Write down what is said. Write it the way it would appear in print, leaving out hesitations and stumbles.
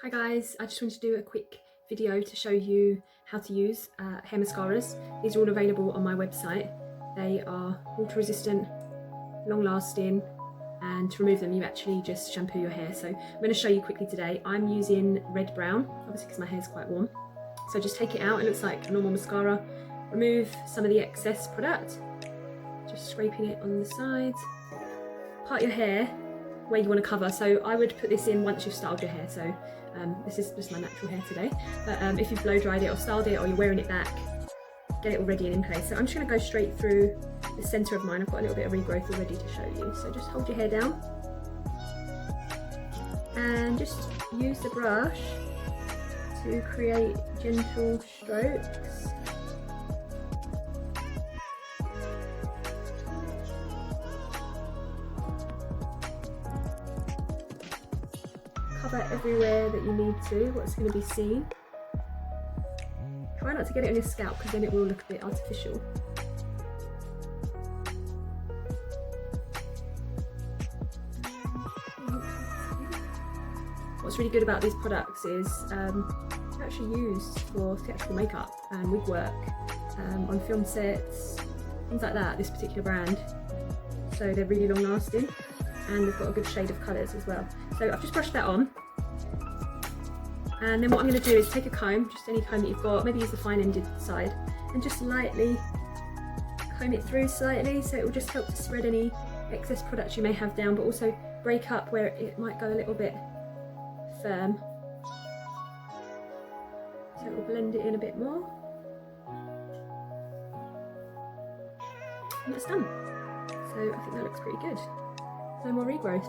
Hi guys, I just wanted to do a quick video to show you how to use hair mascaras. These are all available on my website. They are water resistant, long lasting, and to remove them you actually just shampoo your hair. So I'm going to show you quickly today. I'm using red brown, obviously because my hair is quite warm. So just take it out, it looks like a normal mascara. Remove some of the excess product, just scraping it on the sides. Part your hair where you want to cover. So I would put this in once you've styled your hair. So this is just my natural hair today. But if you've blow dried it or styled it or you're wearing it back, get it all ready and in place. So I'm just going to go straight through the centre of mine. I've got a little bit of regrowth already to show you. So just hold your hair down and just use the brush to create gentle strokes. Cover everywhere that you need to, what's going to be seen. Try not to get it on your scalp because then it will look a bit artificial. What's really good about these products is they're actually used for theatrical makeup and wig work, on film sets, things like that, this particular brand. So they're really long lasting and they've got a good shade of colours as well. So I've just brushed that on. And then what I'm going to do is take a comb, just any comb that you've got, maybe use the fine ended side, and just lightly comb it through slightly, so it will just help to spread any excess product you may have down, but also break up where it might go a little bit firm. So it will blend it in a bit more. And that's done. So I think that looks pretty good. No more regrowth.